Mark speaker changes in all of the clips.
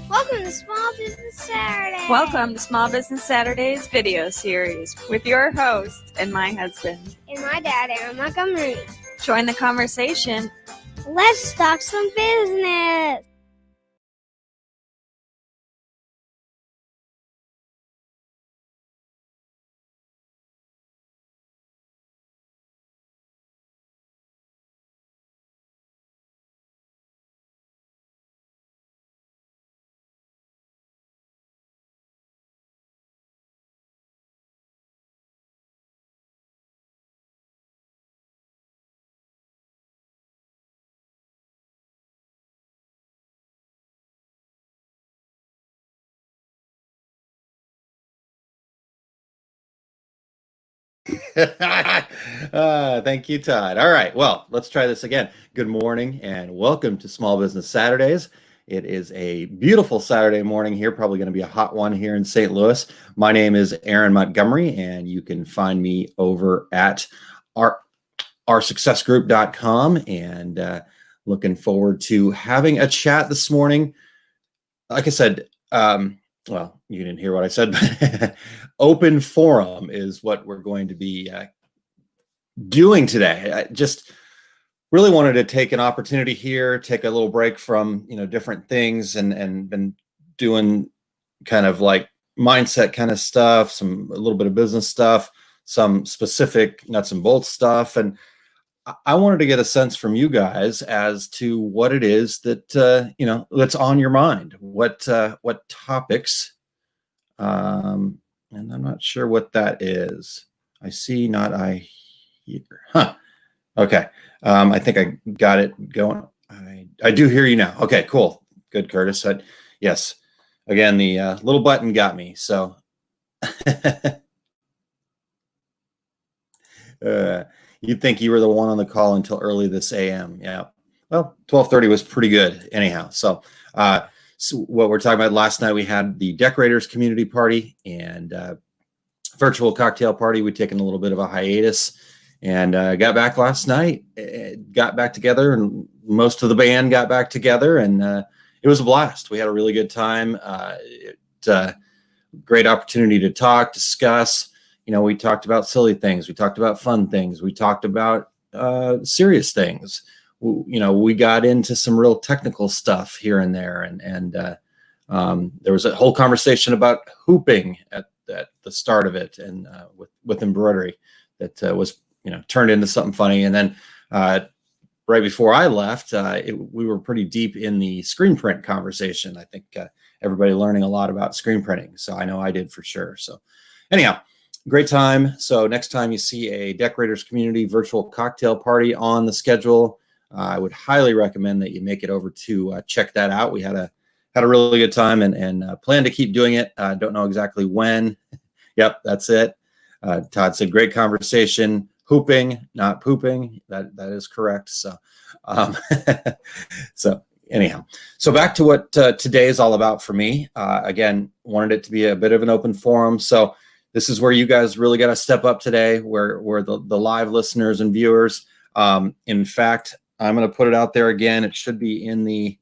Speaker 1: Welcome to Small Business Saturday.
Speaker 2: Welcome to Small Business Saturdays video series with your host and my husband.
Speaker 1: And my dad, Aaron Montgomery.
Speaker 2: Join the conversation.
Speaker 1: Let's talk some business.
Speaker 3: Thank you, Todd. All right, well, let's try this again. Good morning and welcome to Small Business Saturdays. It is a beautiful Saturday morning here, probably going to be a hot one here in St. Louis. My name is Aaron Montgomery, and you can find me over at oursuccessgroup.com, and looking forward to having a chat this morning. Like I said, well, you didn't hear what I said, but open forum is what we're going to be doing today. I just really wanted to take an opportunity here, take a little break from, different things and been doing kind of like mindset kind of stuff, a little bit of business stuff, some specific nuts and bolts stuff. And I wanted to get a sense from you guys as to what it is that, that's on your mind, what topics, and I'm not sure what that is. I see, not I hear. Huh. Okay. I think I got it going. I do hear you now. Okay, cool. Good, Curtis. Yes. Again, the little button got me. So you'd think you were the one on the call until early this AM. Yeah. Well, 12:30 was pretty good anyhow. So what we're talking about, last night we had the Decorators Community Party and virtual cocktail party. We'd taken a little bit of a hiatus and got back last night, got back together, and most of the band got back together, and it was a blast. We had a really good time. Great opportunity to talk, discuss. We talked about silly things. We talked about fun things. We talked about serious things. We got into some real technical stuff here and there. And there was a whole conversation about hooping at the start of it, and with embroidery that was, turned into something funny. And then right before I left, we were pretty deep in the screen print conversation. I think everybody learning a lot about screen printing. So I know I did for sure. So anyhow, great time. So next time you see a Decorators Community virtual cocktail party on the schedule, I would highly recommend that you make it over to check that out. We had a really good time and plan to keep doing it. Don't know exactly when. Yep, that's it. Todd said, great conversation. Hooping, not pooping. That is correct. So, so anyhow, so back to what today is all about for me. Again, wanted it to be a bit of an open forum. So this is where you guys really got to step up today, where the live listeners and viewers. In fact, I'm going to put it out there again. It should be in the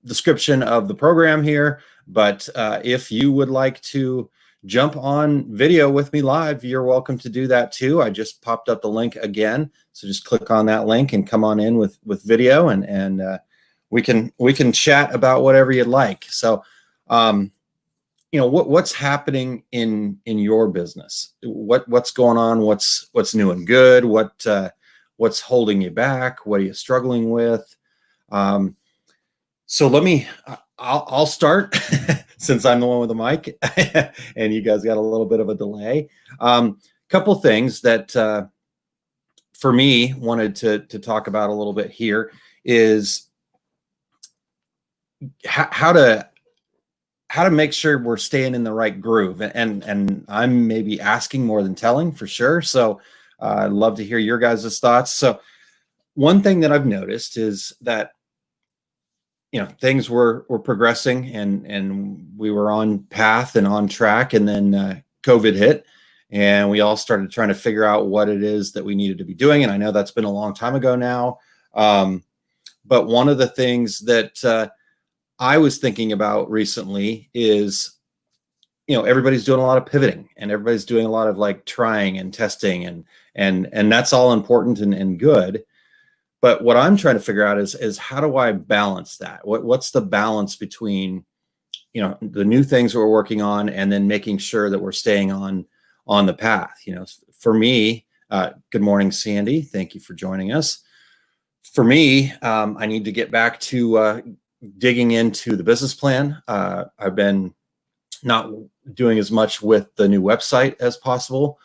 Speaker 3: description of the program here. But if you would like to jump on video with me live, you're welcome to do that too. I just popped up the link again, so just click on that link and come on in with video, and we can chat about whatever you'd like. So. What's happening in your business? What's going on? What's new and good? What's holding you back? What are you struggling with? So I'll start since I'm the one with the mic and you guys got a little bit of a delay. Couple things that for me wanted to talk about a little bit here is how to make sure we're staying in the right groove. And I'm maybe asking more than telling for sure. So I'd love to hear your guys' thoughts. So one thing that I've noticed is that, things were progressing and we were on path and on track. And then COVID hit and we all started trying to figure out what it is that we needed to be doing. And I know that's been a long time ago now. But one of the things that I was thinking about recently is, everybody's doing a lot of pivoting, and everybody's doing a lot of like trying and testing, and that's all important and good. But what I'm trying to figure out is how do I balance that? What's the balance between, the new things that we're working on, and then making sure that we're staying on the path. For me, good morning, Sandy. Thank you for joining us. For me, I need to get back to digging into the business plan. I've been not doing as much with the new website as possible.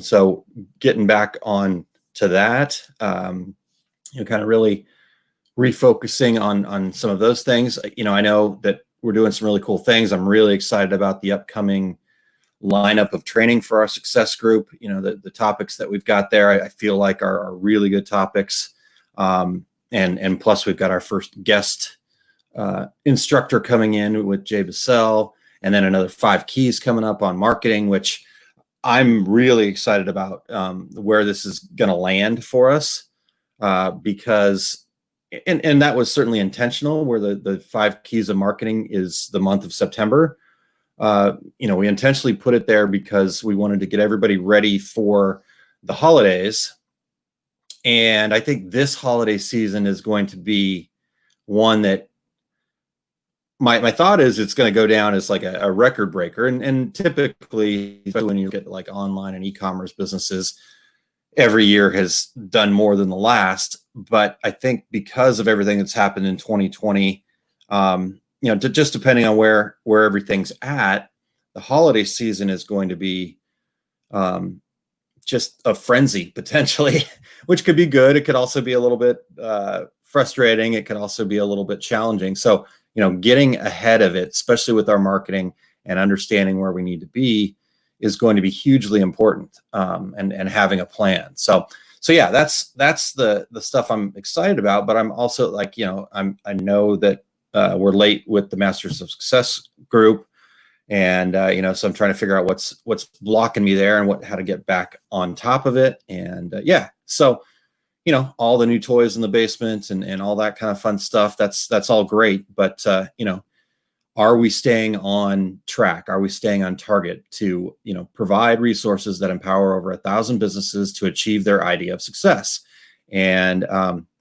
Speaker 3: So getting back on to that, kind of really refocusing on some of those things. I know that we're doing some really cool things. I'm really excited about the upcoming lineup of training for our success group. The topics that we've got there, I feel like are really good topics. And plus we've got our first guest instructor coming in with Jay Bassell, and then another 5 keys coming up on marketing, which I'm really excited about where this is going to land for us, because and that was certainly intentional, where the 5 keys of marketing is the month of September. We intentionally put it there because we wanted to get everybody ready for the holidays. And I think this holiday season is going to be one that my thought is it's going to go down as like a record breaker. And typically, especially when you look at like online and e-commerce businesses, every year has done more than the last. But I think because of everything that's happened in 2020, just depending on where everything's at, the holiday season is going to be just a frenzy potentially, which could be good. It could also be a little bit frustrating. It could also be a little bit challenging. So, getting ahead of it, especially with our marketing and understanding where we need to be, is going to be hugely important, and having a plan. So yeah, that's the stuff I'm excited about. But I'm also like, I know that we're late with the Masters of Success group, and so I'm trying to figure out what's blocking me there and how to get back on top of it. And so all the new toys in the basement and all that kind of fun stuff, that's all great. But are we staying on track? Are we staying on target to provide resources that empower over 1,000 businesses to achieve their idea of success? And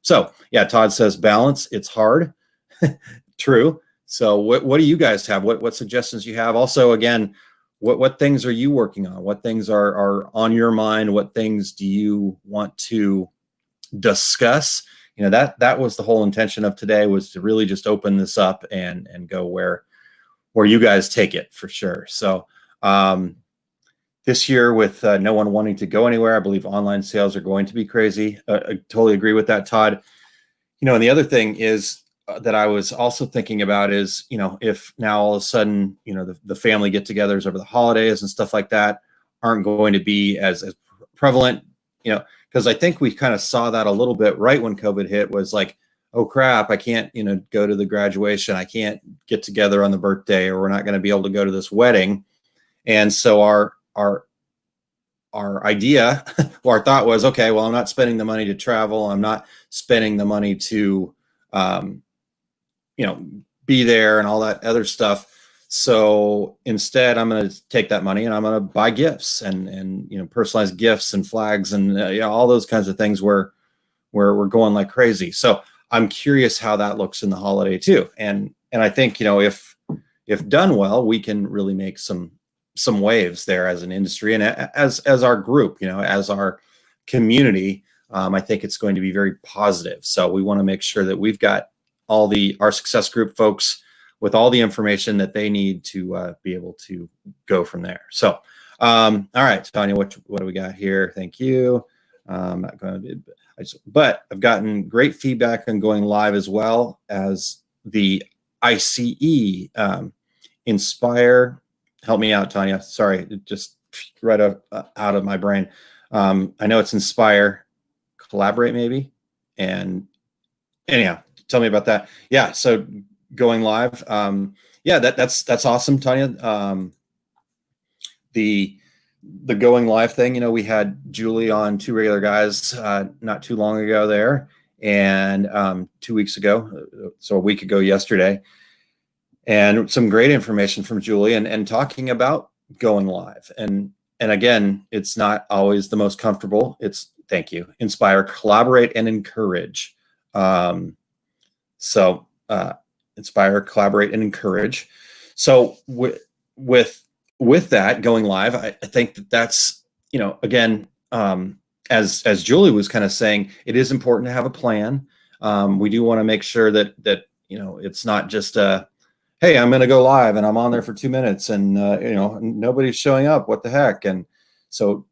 Speaker 3: so yeah, Todd says balance. It's hard. True. So what do you guys have? What suggestions you have? Also, again, what things are you working on? What things are on your mind? What things do you want to discuss? That was the whole intention of today, was to really just open this up and go where you guys take it, for sure. So this year, with no one wanting to go anywhere, I believe online sales are going to be crazy. I totally agree with that, Todd. And the other thing is that I was also thinking about is, if now all of a sudden, the family get-togethers over the holidays and stuff like that aren't going to be as prevalent, because I think we kind of saw that a little bit right when COVID hit, was like, oh crap, I can't, go to the graduation. I can't get together on the birthday, or we're not going to be able to go to this wedding. And so our idea, or our thought was, okay, well, I'm not spending the money to travel. I'm not spending the money to, be there and all that other stuff. So instead, I'm going to take that money and I'm going to buy gifts and personalized gifts and flags and all those kinds of things where we're going like crazy. So I'm curious how that looks in the holiday too. And I think, if done well, we can really make some waves there as an industry and as our group, as our community. I think it's going to be very positive. So we want to make sure that we've got our success group folks with all the information that they need to be able to go from there. So, all right, Tanya, what do we got here? Thank you. I'm not going to, but I've gotten great feedback on going live, as well as the ICE Inspire. Help me out, Tanya. Sorry, it just right out of my brain. I know it's Inspire, Collaborate maybe. And anyhow, tell me about that. Yeah, so going live. That's awesome, Tanya. The going live thing, we had Julie on Two Regular Guys not too long ago there, and 2 weeks ago, so a week ago yesterday, and some great information from Julie and talking about going live. And again, it's not always the most comfortable. It's thank you, inspire, collaborate, and encourage. Inspire, collaborate, and encourage. So with that going live, I think that's, again, as Julie was kind of saying, it is important to have a plan. We do want to make sure that it's not just hey, I'm going to go live and I'm on there for 2 minutes and nobody's showing up. What the heck? And so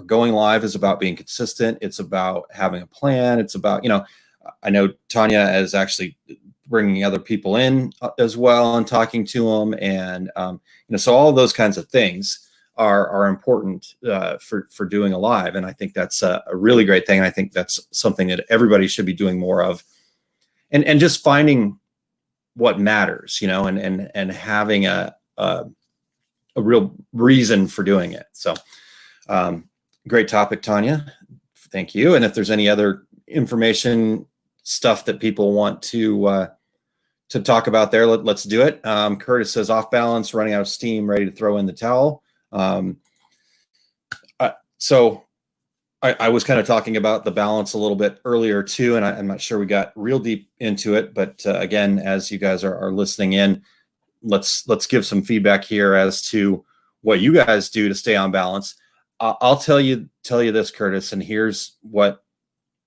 Speaker 3: going live is about being consistent. It's about having a plan. It's about I know Tanya is actually bringing other people in as well and talking to them, and so all of those kinds of things are important for doing a live. And I think that's a really great thing. And I think that's something that everybody should be doing more of, and just finding what matters, and having a real reason for doing it. So great topic, Tanya. Thank you. And if there's any other information stuff that people want to talk about there, let's do it. Curtis says off balance, running out of steam, ready to throw in the towel. So I was kind of talking about the balance a little bit earlier too, and I'm not sure we got real deep into it, but again, as you guys are listening in, let's give some feedback here as to what you guys do to stay on balance. I'll tell you this, Curtis, and here's what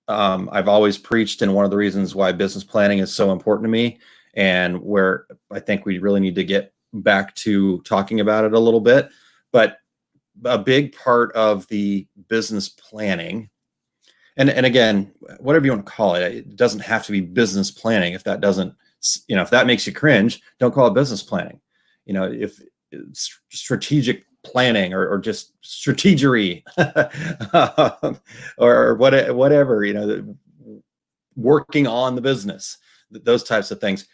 Speaker 3: I've always preached, and one of the reasons why business planning is so important to me, and where I think we really need to get back to talking about it a little bit. But a big part of the business planning, and again, whatever you want to call it, it doesn't have to be business planning. If that doesn't, if that makes you cringe, don't call it business planning. If it's strategic planning or just strategery or whatever, working on the business, those types of things.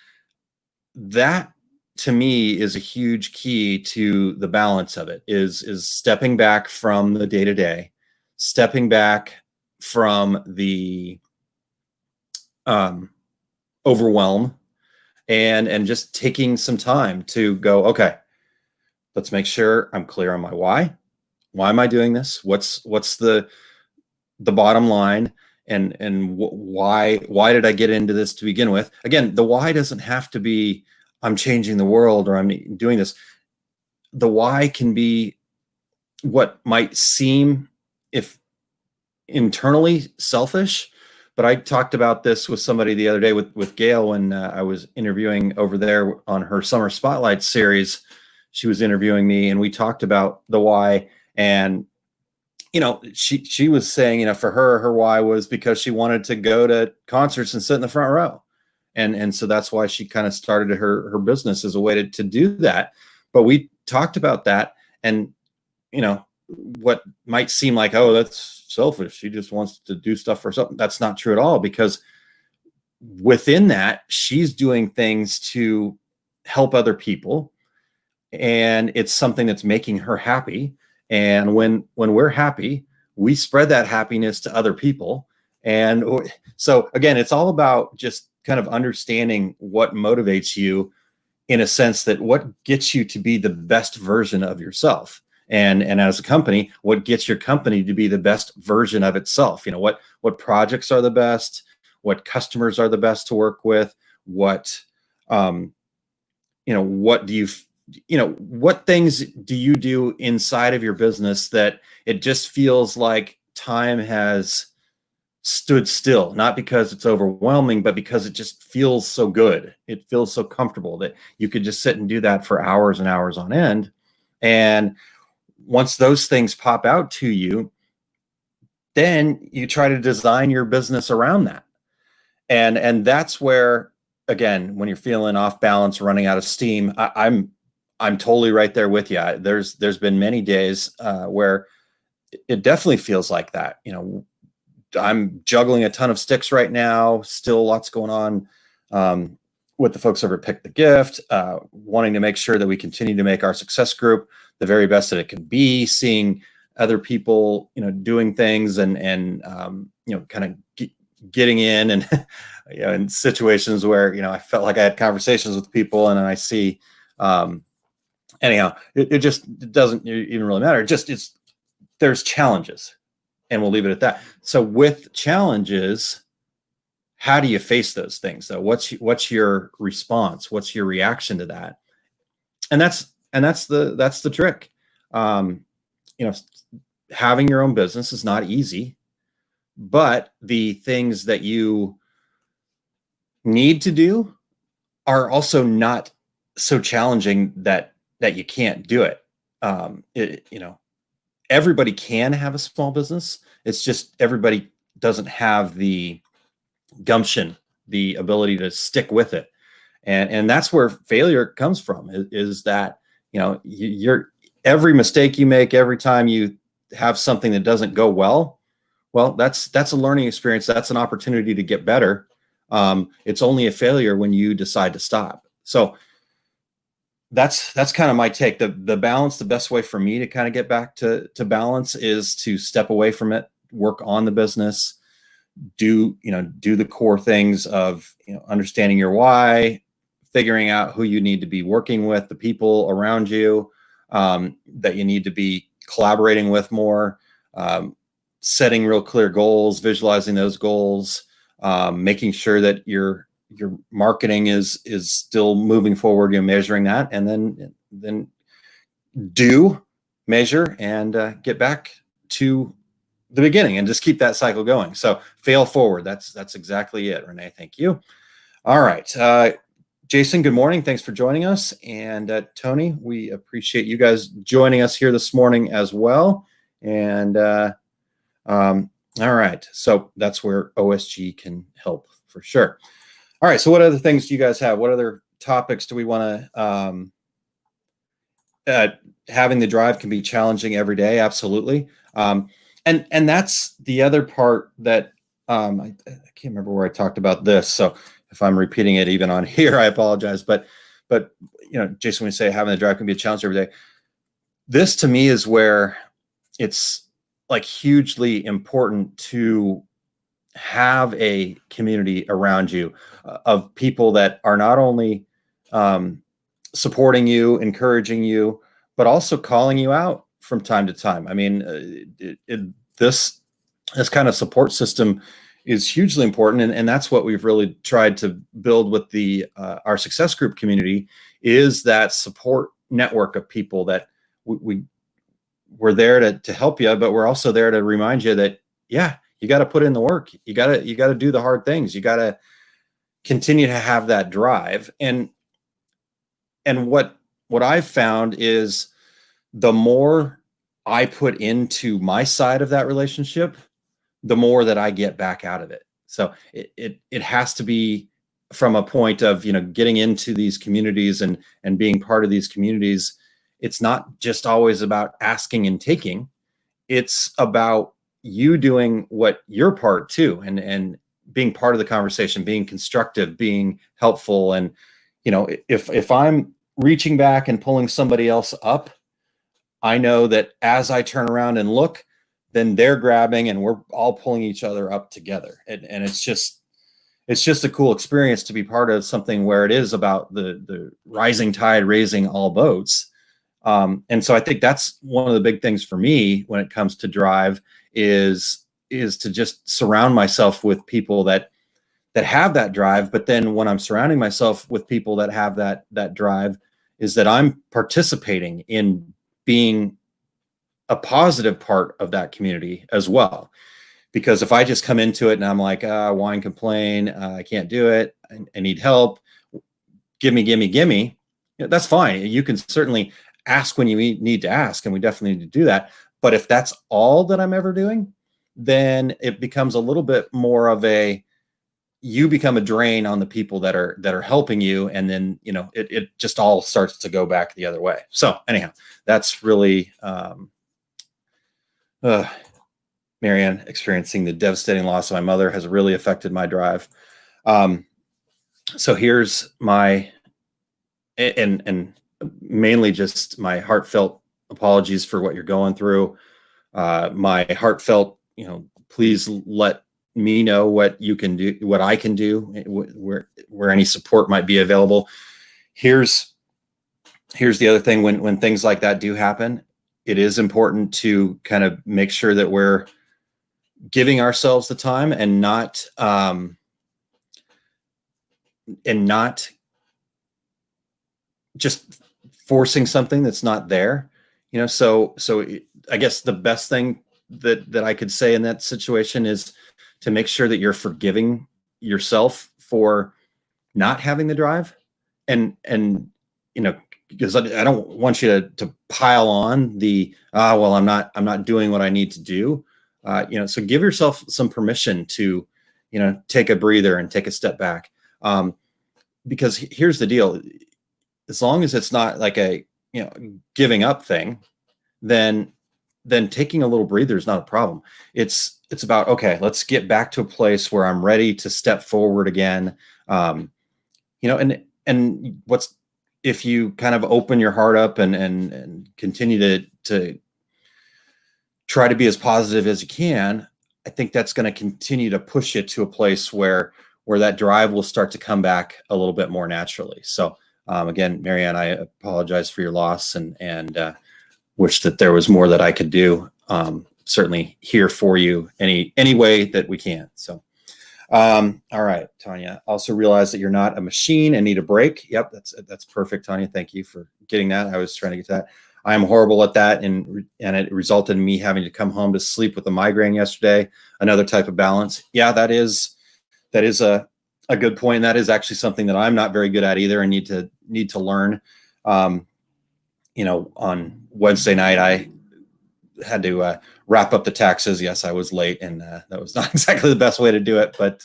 Speaker 3: That to me is a huge key to the balance of it, is stepping back from the day-to-day, stepping back from the overwhelm, and just taking some time to go, okay, let's make sure I'm clear on my why. Why am I doing this? What's the bottom line? And why did I get into this to begin with? Again, the why doesn't have to be I'm changing the world or I'm doing this. The why can be what might seem, if internally, selfish. But I talked about this with somebody the other day with Gail when I was interviewing over there on her Summer Spotlight series. She was interviewing me and we talked about the why. And she was saying, for her why was because she wanted to go to concerts and sit in the front row. And so that's why she kind of started her business as a way to do that. But we talked about that, and, what might seem like, oh, that's selfish. She just wants to do stuff for something. That's not true at all, because within that, she's doing things to help other people. And it's something that's making her happy. And when we're happy, we spread that happiness to other people. And so again, it's all about just kind of understanding what motivates you, in a sense that what gets you to be the best version of yourself. And as a company, what gets your company to be the best version of itself? What projects are the best? What customers are the best to work with? What things do you do inside of your business that it just feels like time has stood still, not because it's overwhelming, but because it just feels so good. It feels so comfortable that you could just sit and do that for hours and hours on end. And once those things pop out to you, then you try to design your business around that. And that's where, again, when you're feeling off balance, running out of steam, I'm totally right there with you. There's been many days where it definitely feels like that. I'm juggling a ton of sticks right now. Still lots going on with the folks over at Pick the Gift, wanting to make sure that we continue to make our success group the very best that it can be, seeing other people, doing things and kind of getting in and in situations where I felt like I had conversations with people, and then I see anyhow, it doesn't even really matter. There's challenges, and we'll leave it at that. So with challenges, how do you face those things though? What's your response? What's your reaction to that? And that's the trick. Having your own business is not easy, but the things that you need to do are also not so challenging that you can't do it. Everybody can have a small business. It's just everybody doesn't have the gumption, the ability to stick with it. And that's where failure comes from, is that, every mistake you make, every time you have something that doesn't go well, that's a learning experience. That's an opportunity to get better. It's only a failure when you decide to stop. So that's kind of my take. The balance, the best way for me to kind of get back to balance is to step away from it, work on the business, do the core things of, understanding your why, figuring out who you need to be working with, the people around you, that you need to be collaborating with more, setting real clear goals, visualizing those goals, making sure that your marketing is still moving forward, measuring that, and then measure and get back to the beginning and just keep that cycle going. So fail forward. That's exactly it, Renee. Thank you. All right. Jason, good morning. Thanks for joining us. And Tony, we appreciate you guys joining us here this morning as well. And all right. So that's where OSG can help for sure. All right. So what other things do you guys have? What other topics do we want to, having the drive can be challenging every day. Absolutely. And that's the other part that, I can't remember where I talked about this. So if I'm repeating it even on here, I apologize. But Jason, when you say having the drive can be a challenge every day, this to me is where it's like hugely important to have a community around you of people that are not only supporting you, encouraging you, but also calling you out from time to time. I mean, this kind of support system is hugely important, and that's what we've really tried to build with the our success group community, is that support network of people that we're there to help you, but we're also there to remind you that you got to put in the work, you got to do the hard things, you got to continue to have that drive. And what I've found is the more I put into my side of that relationship, the more that I get back out of it. So it has to be from a point of, getting into these communities and being part of these communities. It's not just always about asking and taking. It's about you doing what your part too, and being part of the conversation, being constructive, being helpful. And, if I'm reaching back and pulling somebody else up, I know that as I turn around and look, then they're grabbing and we're all pulling each other up together. And it's just a cool experience to be part of something where it is about the rising tide raising all boats. And so I think that's one of the big things for me when it comes to drive is to just surround myself with people that have that drive. But then when I'm surrounding myself with people that have that drive, is that I'm participating in being a positive part of that community as well. Because if I just come into it and I'm like, whine, complain, I can't do it, I need help, give me, that's fine. You can certainly ask when you need to ask, and we definitely need to do that. But if that's all that I'm ever doing, then it becomes a little bit more of you become a drain on the people that are helping you, and then it just all starts to go back the other way. So anyhow, that's really Marianne, experiencing the devastating loss of my mother has really affected my drive. So here's my and mainly just my heartfelt apologies for what you're going through. My heartfelt, please let me know what you can do, what I can do, where any support might be available. Here's the other thing: when things like that do happen, it is important to kind of make sure that we're giving ourselves the time and not just forcing something that's not there. So I guess the best thing that I could say in that situation is to make sure that you're forgiving yourself for not having the drive, and because I don't want you to pile on the well, I'm not doing what I need to do. So give yourself some permission to take a breather and take a step back, because here's the deal: as long as it's not like a giving up thing, then taking a little breather is not a problem. It's about, okay, let's get back to a place where I'm ready to step forward again. And what's, if you kind of open your heart up and continue to try to be as positive as you can, I think that's going to continue to push you to a place where that drive will start to come back a little bit more naturally. So again, Marianne, I apologize for your loss and wish that there was more that I could do. Certainly here for you any way that we can. So, all right, Tanya. Also realize that you're not a machine and need a break. Yep, that's perfect, Tanya. Thank you for getting that. I was trying to get to that. I am horrible at that, and it resulted in me having to come home to sleep with a migraine yesterday. Another type of balance. Yeah, that is a good point. That is actually something that I'm not very good at either, and need to learn. On Wednesday night, I had to wrap up the taxes. Yes, I was late, and that was not exactly the best way to do it, but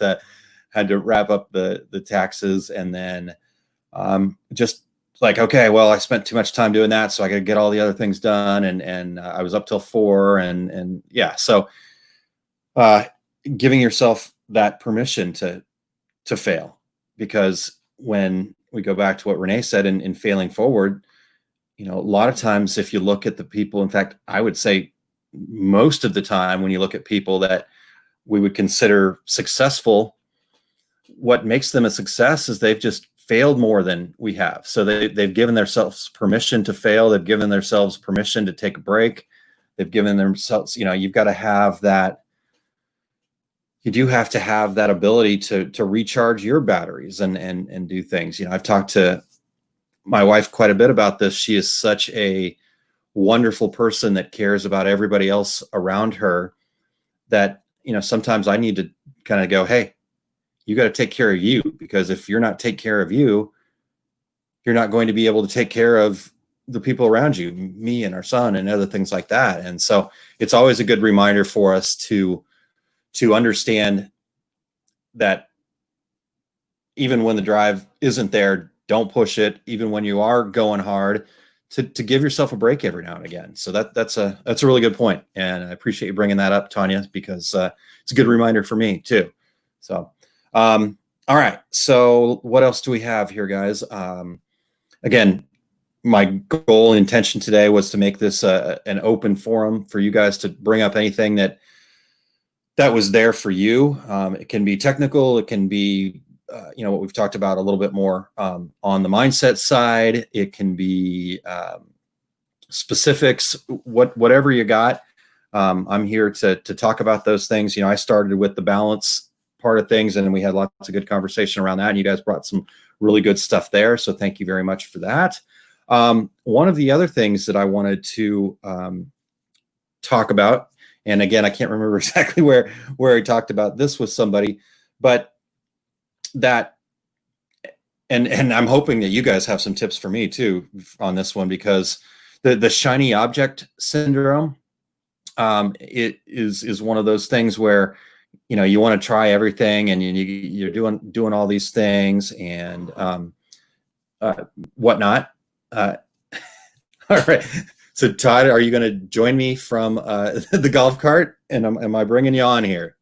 Speaker 3: had to wrap up the taxes, and then just like, okay, well, I spent too much time doing that, so I got to get all the other things done, and I was up till 4, and yeah, so giving yourself that permission to fail, because when we go back to what Renee said in failing forward, a lot of times if you look at the people, in fact, I would say most of the time when you look at people that we would consider successful, what makes them a success is they've just failed more than we have. So they've given themselves permission to fail. They've given themselves permission to take a break. They've given themselves, you've got to have that. You do have to have that ability to recharge your batteries and do things. I've talked to my wife quite a bit about this. She is such a wonderful person that cares about everybody else around her that, sometimes I need to kind of go, hey, you got to take care of you, because if you're not taking care of you, you're not going to be able to take care of the people around you, me and our son and other things like that. And so it's always a good reminder for us to understand that even when the drive isn't there, don't push it. Even when you are going hard, to give yourself a break every now and again. So that's a really good point. And I appreciate you bringing that up, Tanya, because it's a good reminder for me too. So, all right. So what else do we have here, guys? Again, my goal and intention today was to make this an open forum for you guys to bring up anything that was there for you. It can be technical. It can be, what we've talked about a little bit more on the mindset side. It can be specifics, whatever you got. I'm here to talk about those things. I started with the balance part of things, and we had lots of good conversation around that. And you guys brought some really good stuff there. So thank you very much for that. One of the other things that I wanted to talk about, and again, I can't remember exactly where I talked about this with somebody, but that, and I'm hoping that you guys have some tips for me too on this one, because the shiny object syndrome, it is one of those things where, you want to try everything, and you're doing all these things and whatnot. All right. So Todd, are you going to join me from the golf cart? And am I bringing you on here?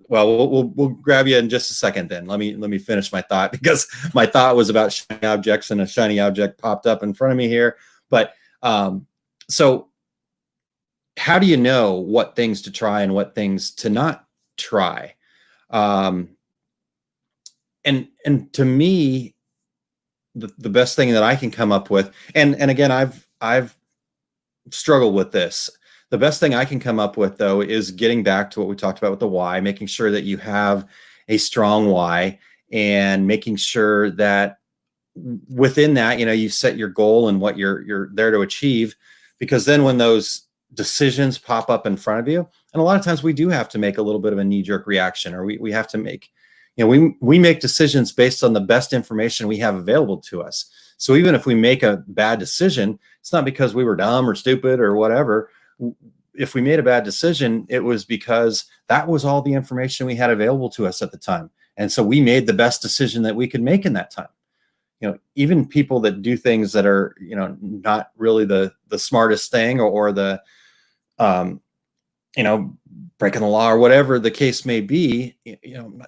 Speaker 3: Well, we'll grab you in just a second. Then let me finish my thought, because my thought was about shiny objects, and a shiny object popped up in front of me here. But so how do you know what things to try and what things to not try. And to me, the best thing that I can come up with, and again, I've struggled with this. The best thing I can come up with, though, is getting back to what we talked about with the why, making sure that you have a strong why, and making sure that within that, you set your goal and what you're there to achieve, because then when those decisions pop up in front of you, and a lot of times we do have to make a little bit of a knee-jerk reaction, or we have to make, we make decisions based on the best information we have available to us. So even if we make a bad decision, it's not because we were dumb or stupid or whatever. If we made a bad decision, it was because that was all the information we had available to us at the time. And so we made the best decision that we could make in that time. Even people that do things that are, not really the smartest thing, or the, breaking the law or whatever the case may be,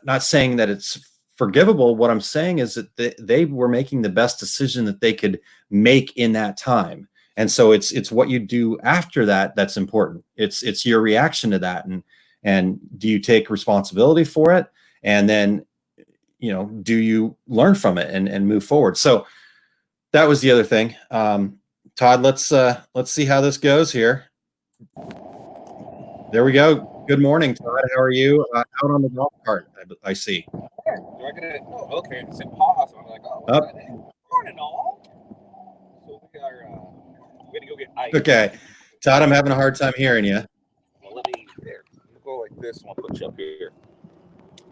Speaker 3: not saying that it's forgivable. What I'm saying is that they were making the best decision that they could make in that time. And so it's what you do after that that's important. It's your reaction to that, and do you take responsibility for it, and then do you learn from it and move forward? So that was the other thing. Todd, let's see how this goes here. There we go. Good morning, Todd. How are you? Out on the golf cart, I see.
Speaker 4: Okay. It's in pause. I'm like, morning all. So we are going to go get ice.
Speaker 3: Okay. Todd, I'm having a hard time hearing you.
Speaker 4: Well, let me go like this, and I'll put you up here.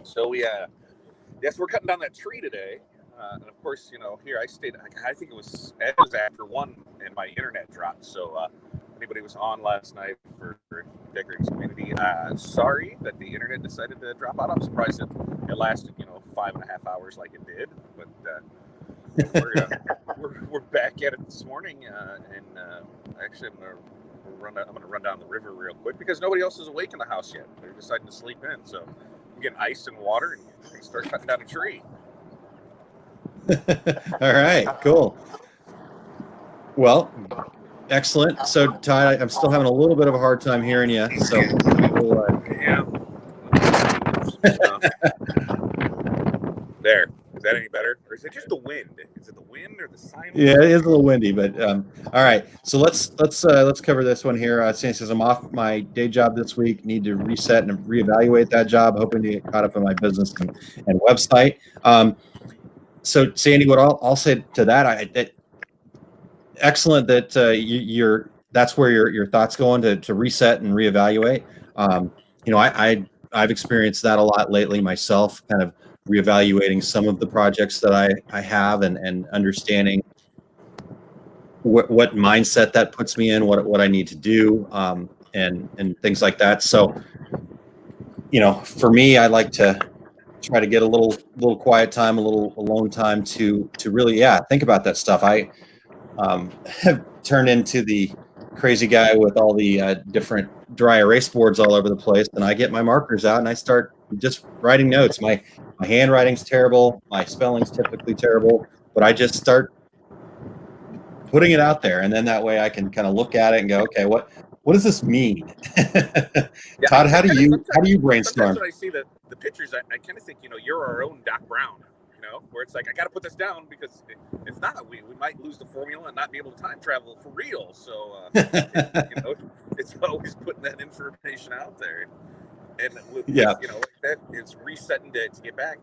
Speaker 4: So yes, we're cutting down that tree today. And of course, here I stayed, I think it was after 1 and my internet dropped. So anybody was on last night for Decorating Community, sorry that the internet decided to drop out. I'm surprised it lasted, 5.5 hours like it did. But we're back at it this morning. And actually, I'm going to run down the river real quick because nobody else is awake in the house yet. They're deciding to sleep in. So we get ice and water and start cutting down a tree.
Speaker 3: All right, cool. Well, excellent. So, Todd, I'm still having a little bit of a hard time hearing you. So,
Speaker 4: yeah. There. Is that any better, or is it just the wind? Is it the wind or the silence?
Speaker 3: Yeah, it is a little windy, but all right. So let's cover this one here. Sandy says, I'm off my day job this week. Need to reset and reevaluate that job. Hoping to get caught up in my business and website. So, Sandy, what I'll say to that, excellent that you're that's where your thoughts go on to reset and reevaluate. I've experienced that a lot lately myself, kind of reevaluating some of the projects that I have and understanding what mindset that puts me in, what I need to do, and things like that. So, for me, I like to try to get a little quiet time, a little alone time to really, think about that stuff. I have turned into the crazy guy with all the different dry erase boards all over the place, and I get my markers out and I start just writing notes. My handwriting's terrible, my spelling's typically terrible, but I just start putting it out there, and then that way I can kind of look at it and go, okay, what does this mean? Todd, how do you brainstorm?
Speaker 4: Sometimes when I see the pictures, I kind of think, you're our own Doc Brown, where it's like, I got to put this down because if not, we might lose the formula and not be able to time travel for real. So, it's always putting that information out there. And that is resetting to get back.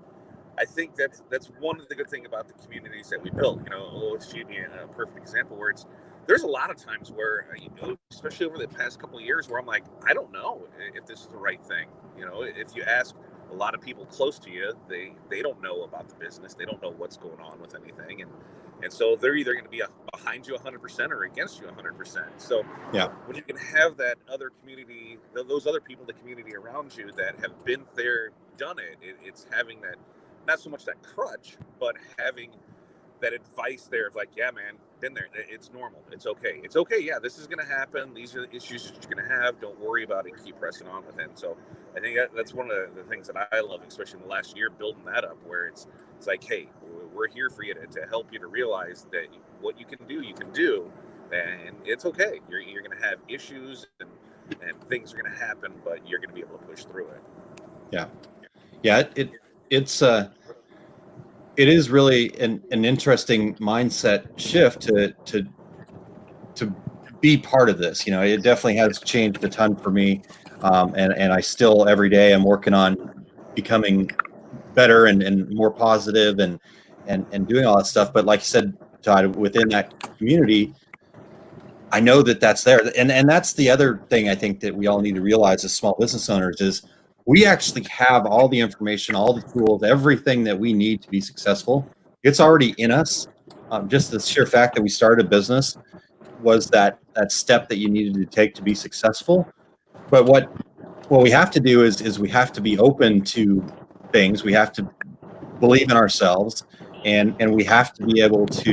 Speaker 4: I think that's one of the good things about the communities that we built. OSG a perfect example where there's a lot of times where, especially over the past couple of years, where I'm like, I don't know if this is the right thing. If you ask a lot of people close to you, they don't know about the business. They don't know what's going on with anything. And so they're either going to be behind you 100% or against you 100%. So when you can have that other community, those other people in the community around you that have been there, done it, it's having that, not so much that crutch, but having that advice there of like, yeah, man, been there. It's normal. It's okay. It's okay. Yeah, this is going to happen. These are the issues that you're going to have. Don't worry about it. Keep pressing on with it. And so I think that's one of the things that I love, especially in the last year, building that up, where it's like, hey, we're here for you to help you to realize that what you can do, and it's okay. You're going to have issues and things are going to happen, but you're going to be able to push through it.
Speaker 3: Yeah. Yeah. It is really an interesting mindset shift to be part of this. You know, it definitely has changed a ton for me. And I still every day I'm working on becoming better and more positive and doing all that stuff. But like you said, Todd, within that community, I know that that's there. And that's the other thing I think that we all need to realize as small business owners is we actually have all the information, all the tools, everything that we need to be successful. It's already in us. Just the sheer fact that we started a business was that step that you needed to take to be successful. But what we have to do is we have to be open to things. We have to believe in ourselves, and we have to be able to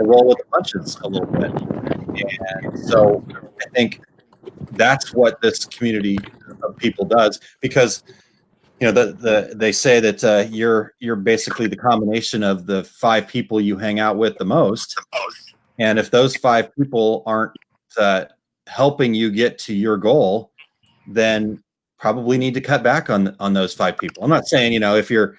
Speaker 3: roll with the punches a little bit. And so I think that's what this community of people does, because you know they say that you're basically the combination of the 5 people you hang out with the most, and if those 5 people aren't helping you get to your goal, then probably need to cut back on those 5 people. I'm not saying, you know, if you're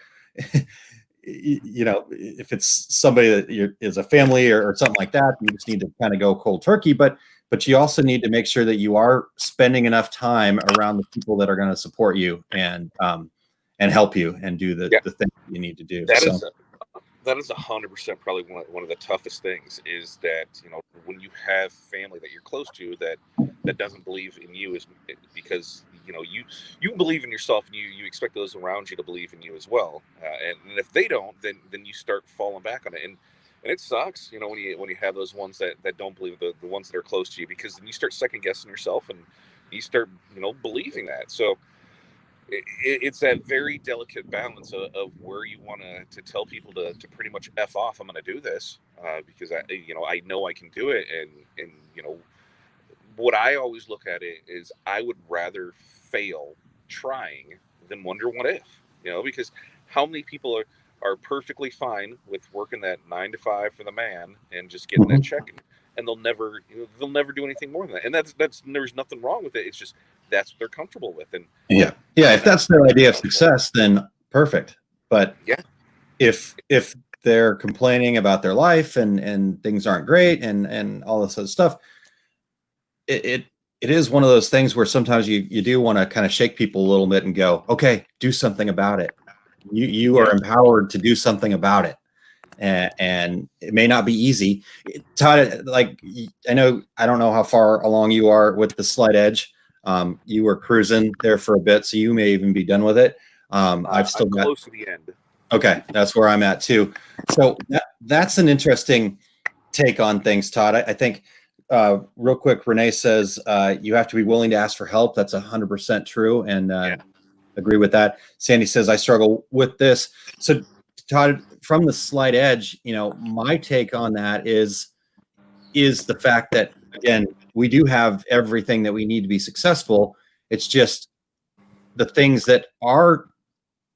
Speaker 3: you know, if it's somebody that is a family or something like that, you just need to kind of go cold turkey. But you also need to make sure that you are spending enough time around the people that are going to support you and help you and do the thing you need to do.
Speaker 4: That is 100% probably one of the toughest things is that, you know, when you have family that you're close to that doesn't believe in you, is because, you know, you believe in yourself and you expect those around you to believe in you as well. And if they don't, then you start falling back on it. And it sucks, you know, when you have those ones that don't believe, the ones that are close to you, because then you start second guessing yourself and you start, you know, believing that. So it's that very delicate balance of where you want to tell people to pretty much F off. I'm going to do this because I know I can do it. And, you know, what I always look at it is I would rather fail trying than wonder what if, you know, because how many people are perfectly fine with working that 9 to 5 for the man and just getting that check, and they'll never do anything more than that. And that's there's nothing wrong with it. It's just that's what they're comfortable with. And
Speaker 3: if that's their idea of success, then perfect. But if they're complaining about their life and things aren't great and all this other stuff, it is one of those things where sometimes you do want to kind of shake people a little bit and go, okay, do something about it. You are empowered to do something about it. And it may not be easy. Todd, like, I don't know how far along you are with the Slight Edge. You were cruising there for a bit, so you may even be done with it. I'm
Speaker 4: close to the end.
Speaker 3: Okay, that's where I'm at too. So that's an interesting take on things, Todd. I think real quick, Renee says you have to be willing to ask for help. That's 100% true, and agree with that. Sandy says I struggle with this. So Todd, from the Slight Edge, you know, my take on that is the fact that, again, we do have everything that we need to be successful. It's just the things that are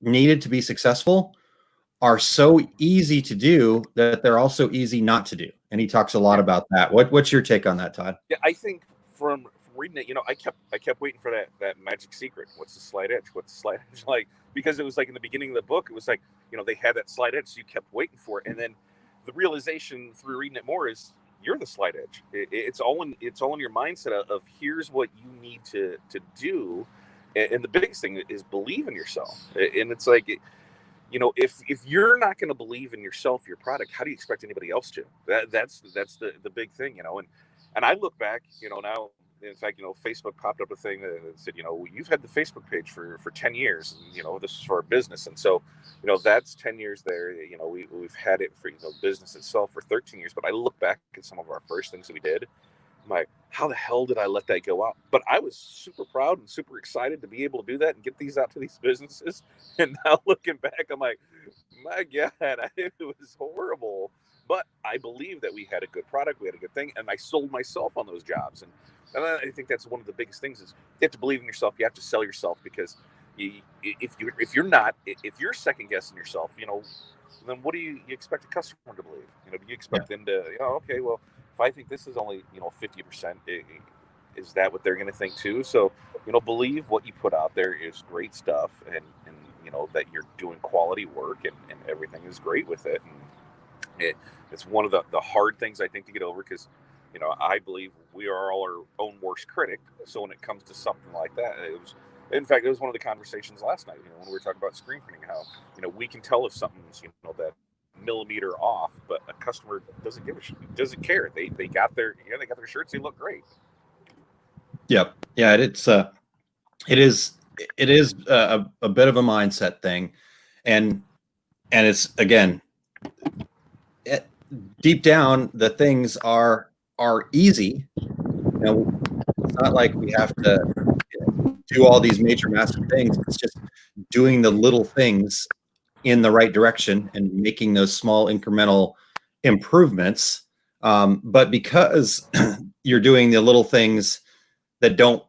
Speaker 3: needed to be successful are so easy to do that they're also easy not to do. And he talks a lot about that. What's your take on that, Todd?
Speaker 4: Yeah, I think from reading it, you know, I kept waiting for that magic secret. What's the Slight Edge? What's the Slight Edge like? Because it was like in the beginning of the book, it was like, you know, they had that Slight Edge, so you kept waiting for it. And then the realization through reading it more is you're the Slight Edge. It's all in your mindset of here's what you need to do. And the biggest thing is believe in yourself. And it's like, you know, if you're not going to believe in yourself, your product, how do you expect anybody else to? That's the big thing, you know. And I look back, you know, now, in fact, you know, Facebook popped up a thing that said, you know, you've had the Facebook page for 10 years, and, you know, this is for our business. And so, you know, that's 10 years there. You know, we've had it for, you know, business itself for 13 years. But I look back at some of our first things that we did. I'm like, how the hell did I let that go out? But I was super proud and super excited to be able to do that and get these out to these businesses. And now looking back, I'm like, my God, it was horrible. But I believe that we had a good product, we had a good thing, and I sold myself on those jobs. And I think that's one of the biggest things is you have to believe in yourself. You have to sell yourself, because if you're second guessing yourself, you know, then what do you expect a customer to believe? You know, do you expect them to, you know, okay, well, if I think this is only, you know, 50%, is that what they're going to think too? So, believe what you put out there is great stuff, and that you're doing quality work, and everything is great with it. And it's one of the hard things, I think, to get over, because I believe we are all our own worst critic. So when it comes to something like that, it was one of the conversations last night, when we were talking about screen printing, how we can tell if something's that millimeter off, but a customer doesn't care. They got their shirts, they look great.
Speaker 3: Yep. Yeah, it is a bit of a mindset thing, and it's, again, deep down, the things are easy. It's not like we have to do all these major, massive things. It's just doing the little things in the right direction and making those small incremental improvements. But because you're doing the little things that don't,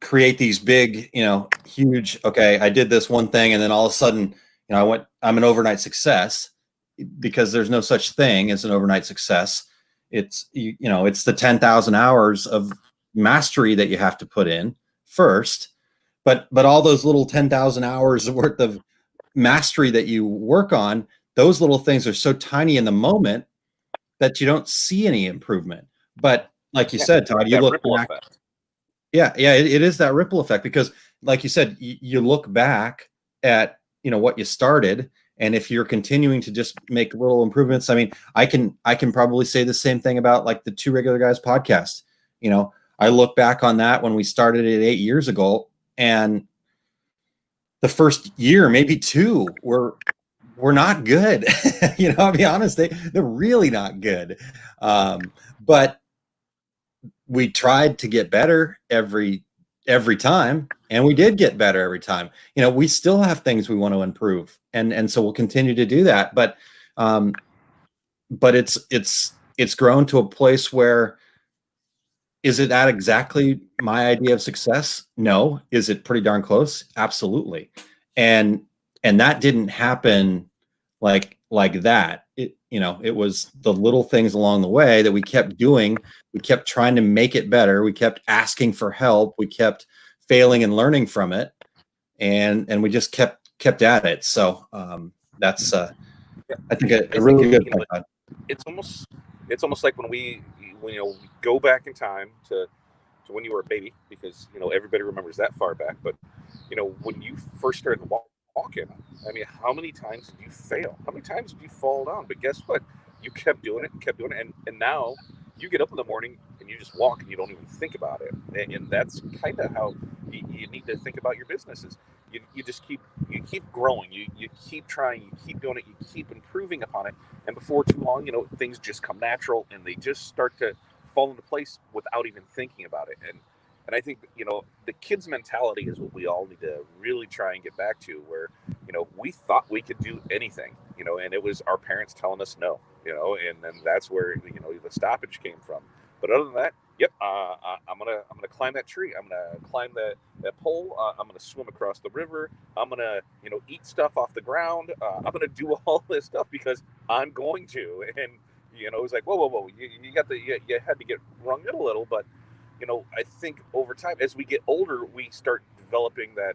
Speaker 3: create these big, huge, okay, I did this one thing, and then all of a sudden, I'm an overnight success, because there's no such thing as an overnight success. It's, it's the 10,000 hours of mastery that you have to put in first, but all those little 10,000 hours worth of mastery that you work on, those little things are so tiny in the moment that you don't see any improvement. But like you said, Todd, you look back. Yeah, it is that ripple effect, because like you said, you look back at, what you started, and if you're continuing to just make little improvements, I mean, I can probably say the same thing about like the Two Regular Guys podcast. I look back on that when we started it 8 years ago, and the first year, maybe two, were not good. I'll be honest, they're really not good. But we tried to get better every time, and we did get better every time. We still have things we want to improve, and so we'll continue to do that. But it's grown to a place where, is it at exactly my idea of success? No. Is it pretty darn close? Absolutely. And that didn't happen like that. It was the little things along the way that we kept doing. We kept trying to make it better. We kept asking for help. We kept failing and learning from it. And we just kept at it. So that's I think a really good point.
Speaker 4: It's almost like when we go back in time to when you were a baby, because everybody remembers that far back. But when you first started walking, I mean, how many times did you fail? How many times did you fall down? But guess what? You kept doing it, and now you get up in the morning and you just walk, and you don't even think about it. And that's kind of how you need to think about your businesses. You just keep growing. You keep trying. You keep doing it. You keep improving upon it. And before too long, things just come natural, and they just start to fall into place without even thinking about it. And I think, the kids' mentality is what we all need to really try and get back to, where, we thought we could do anything, and it was our parents telling us no, and then that's where, the stoppage came from. But other than that, yep, I'm gonna climb that tree. I'm gonna climb that pole. I'm gonna swim across the river. I'm gonna, eat stuff off the ground. I'm gonna do all this stuff because I'm going to. And, it's like, whoa. You had to get wrung in a little, but I think over time, as we get older, we start developing that,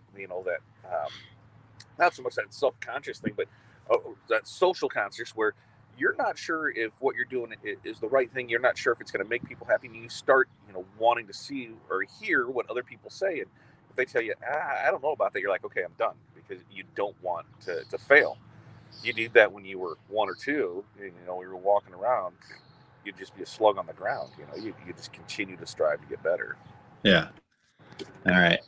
Speaker 4: not so much that self-conscious thing, but that social conscious, where you're not sure if what you're doing is the right thing. You're not sure if it's going to make people happy. And you start, wanting to see or hear what other people say. And if they tell you, I don't know about that, you're like, okay, I'm done, because you don't want to fail. You did that when you were 1 or 2, we were walking around. You'd just be a slug on the ground. You just continue to strive to get better. Yeah.
Speaker 3: All right.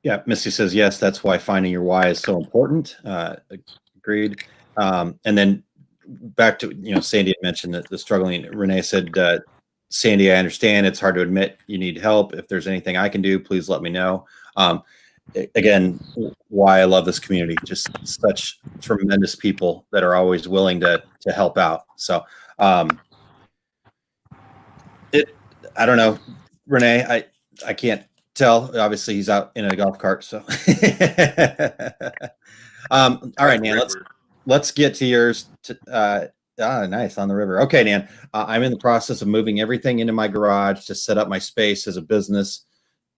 Speaker 3: Yeah. Misty says, yes, that's why finding your why is so important. Agreed. And then back to, Sandy had mentioned that the struggling. Renee said, Sandy, I understand it's hard to admit you need help. If there's anything I can do, please let me know. Again, why I love this community, just such tremendous people that are always willing to help out. So I don't know, Renee, I can't tell. Obviously he's out in a golf cart. So all right, Nan, let's get to yours. Nice, on the river. Okay, Nan. I'm in the process of moving everything into my garage to set up my space as a business.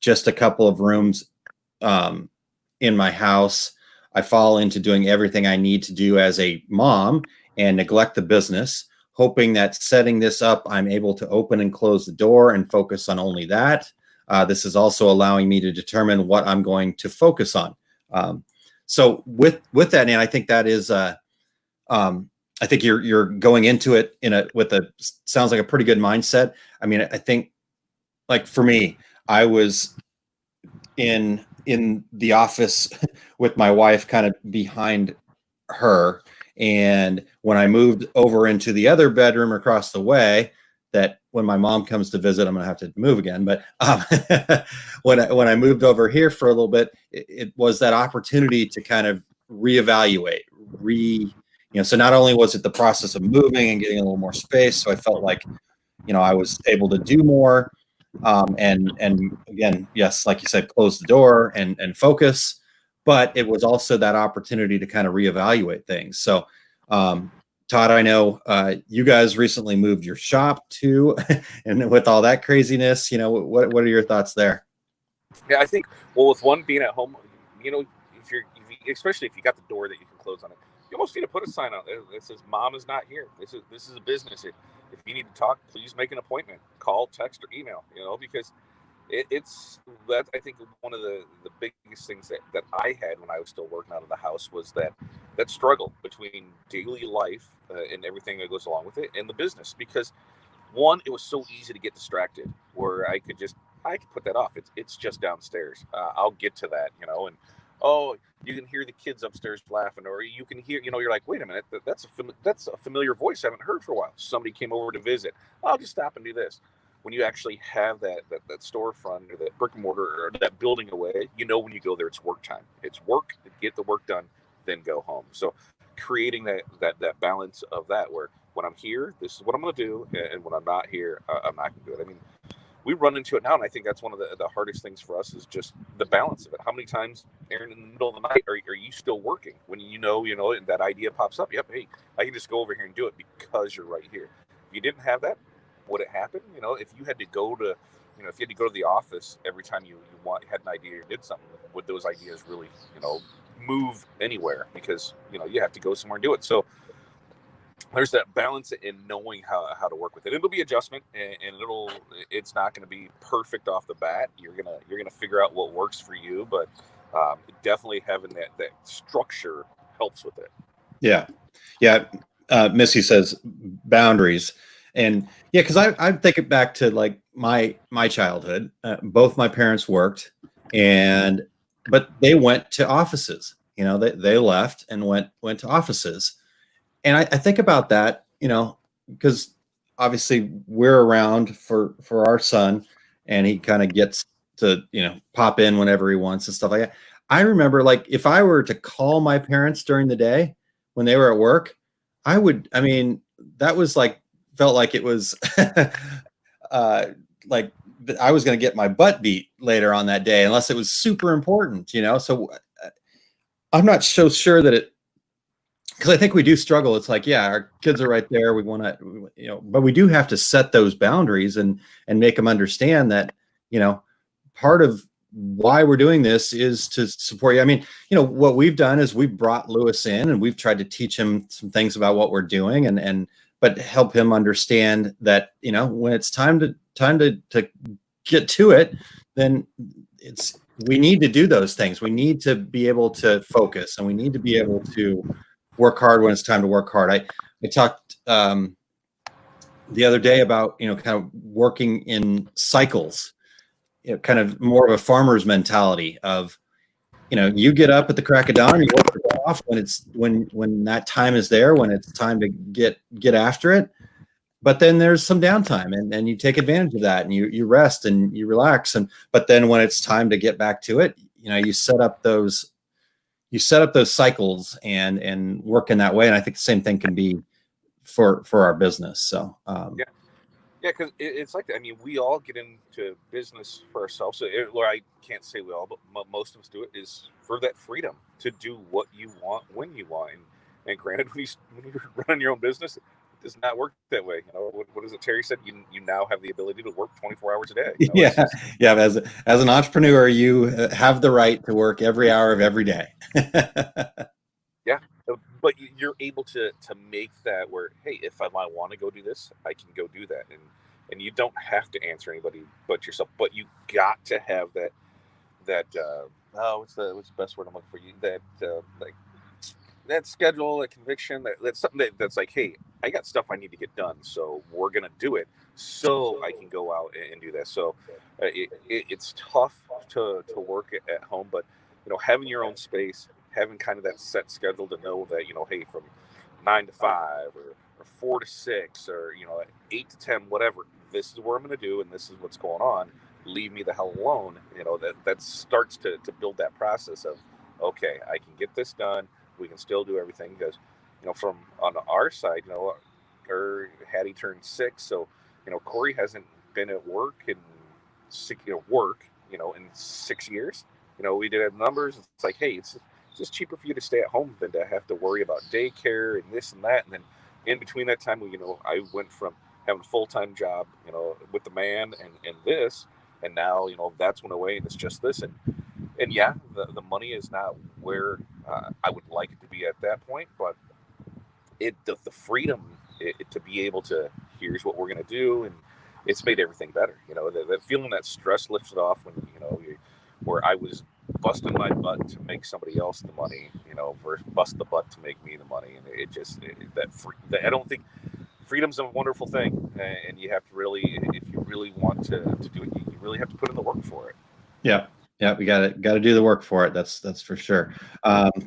Speaker 3: Just a couple of rooms in my house. I fall into doing everything I need to do as a mom and neglect the business, hoping that setting this up, I'm able to open and close the door and focus on only that. This is also allowing me to determine what I'm going to focus on. So with that, Nan, I think that is I think you're going into it with a sounds like a pretty good mindset. I mean, I think, like, for me, I was in the office with my wife kind of behind her, and when I moved over into the other bedroom across the way, that when my mom comes to visit, I'm gonna have to move again. But when I moved over here for a little bit, it was that opportunity to kind of reevaluate, so not only was it the process of moving and getting a little more space, so I felt like, I was able to do more, and again, yes, like you said, close the door and focus, but it was also that opportunity to kind of reevaluate things. So, Todd, I know you guys recently moved your shop too, and with all that craziness, what are your thoughts there?
Speaker 4: Yeah, I think, well, with one being at home, especially if you got the door that you can close on it, you almost need to put a sign out there that says "Mom is not here." This is a business. If you need to talk, please make an appointment. Call, text, or email. Because it's that, I think, one of the biggest things that I had when I was still working out of the house was that struggle between daily life and everything that goes along with it and the business. Because one, it was so easy to get distracted, where I could put that off. It's just downstairs. I'll get to that. And you can hear the kids upstairs laughing, or you can hear, you're like, wait a minute, that's a familiar voice I haven't heard for a while. Somebody came over to visit. I'll just stop and do this. When you actually have that storefront or that brick and mortar or that building away, when you go there, it's work time. It's work, get the work done, then go home. So creating that balance of that, where when I'm here, this is what I'm going to do, and when I'm not here, I'm not going to do it. I mean, we run into it now, and I think that's one of the hardest things for us is just the balance of it. How many times, Aaron, in the middle of the night, are you still working when and that idea pops up? Yep, hey, I can just go over here and do it because you're right here. If you didn't have that, would it happen? If you had to go to, if you had to go to the office every time you had an idea or did something, would those ideas really, move anywhere? Because you have to go somewhere and do it. So there's that balance in knowing how to work with it. It'll be adjustment, and it's not going to be perfect off the bat. You're gonna figure out what works for you, but definitely having that structure helps with it. Yeah.
Speaker 3: Missy says boundaries, and because I'm thinking back to like my childhood. Both my parents worked, but they went to offices. They left and went to offices. And I think about that, because obviously we're around for our son, and he kind of gets to, pop in whenever he wants and stuff like that. I remember, like, if I were to call my parents during the day when they were at work, that was like, felt like it was like I was going to get my butt beat later on that day, unless it was super important, So I'm not so sure that because I think we do struggle. It's like, yeah, our kids are right there. We want to, but we do have to set those boundaries and make them understand that, part of why we're doing this is to support you. I mean, what we've done is we've brought Lewis in, and we've tried to teach him some things about what we're doing, but help him understand that, when it's time to get to it, then we need to do those things. We need to be able to focus, and we need to be able to work hard when it's time to work hard. I talked the other day about, kind of working in cycles, kind of more of a farmer's mentality of, you get up at the crack of dawn, you work it off when that time is there, when it's time to get after it. But then there's some downtime, and you take advantage of that, and you rest and you relax. But then when it's time to get back to it, you set up those cycles and work in that way. And I think the same thing can be for our business. So,
Speaker 4: yeah, because it's like that. I mean, we all get into business for ourselves. Or I can't say we all, but most of us do it, is for that freedom to do what you want when you want. And granted, when you run your own business, does not work that way. You know, what is it Terry said? You now have the ability to work 24 hours a day. You know,
Speaker 3: Yeah, yeah. As an entrepreneur, you have the right to work every hour of every day.
Speaker 4: Yeah, but you're able to make that where, hey, if I want to go do this, I can go do that, and you don't have to answer anybody but yourself. But you got to have that what's the best word I'm looking for? You that like that schedule, that conviction, that's something that's like, hey, I got stuff I need to get done, so we're gonna do it, so I can go out and do that. So it's tough to work at home, but you know, having your own space, having kind of that set schedule to know that, you know, hey, from 9 to 5 or 4 to 6 or, you know, 8 to 10, whatever, this is what I'm going to do and this is what's going on. Leave me the hell alone. You know, that starts to build that process of, okay, I can get this done. We can still do everything because, you know, from on our side, you know, Hattie turned 6. So, you know, Corey hasn't been at work in 6 years. You know, we did have numbers. It's like, hey, it's just cheaper for you to stay at home than to have to worry about daycare and this and that. And then in between that time, you know, I went from having a full-time job, you know, with the man and this, and now, you know, that's went away and it's just this. And yeah, the money is not where I would like it to be at that point, but the freedom to be able to, here's what we're going to do. And it's made everything better. You know, that feeling, that stress lifted off when, you know, where I was busting my butt to make somebody else the money, you know, versus bust the butt to make me the money. And I don't think freedom's a wonderful thing, and you have to really, if you really want to do it, you really have to put in the work for it.
Speaker 3: Yeah. We got to do the work for it. That's for sure.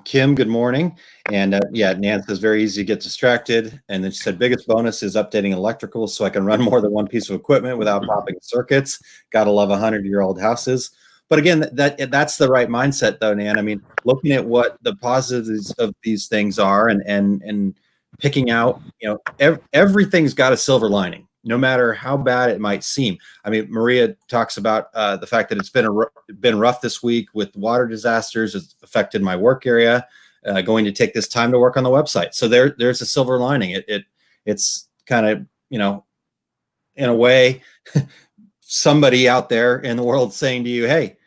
Speaker 3: Kim, good morning. And Nan says very easy to get distracted. And then she said biggest bonus is updating electrical so I can run more than one piece of equipment without popping circuits. Got to love 100-year-old houses. But again, that's the right mindset, though, Nan. I mean, looking at what the positives of these things are, and picking out, you know, everything's got a silver lining, no matter how bad it might seem. I mean, Maria talks about the fact that it's been rough this week with water disasters. It's affected my work area. Going to take this time to work on the website. So there's a silver lining. It's kind of, you know, in a way, somebody out there in the world saying to you, hey,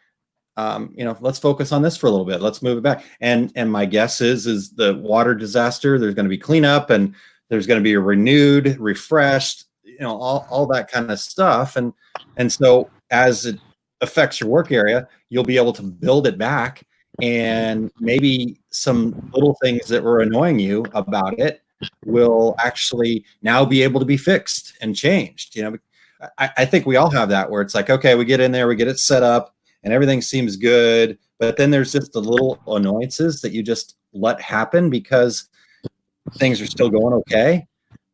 Speaker 3: you know, let's focus on this for a little bit. Let's move it back. And my guess is the water disaster, there's going to be cleanup and there's going to be a renewed, refreshed, you know, all that kind of stuff. And so as it affects your work area, you'll be able to build it back, and maybe some little things that were annoying you about it will actually now be able to be fixed and changed. You know, I think we all have that where it's like, okay, we get in there, we get it set up, and everything seems good, but then there's just the little annoyances that you just let happen because things are still going okay.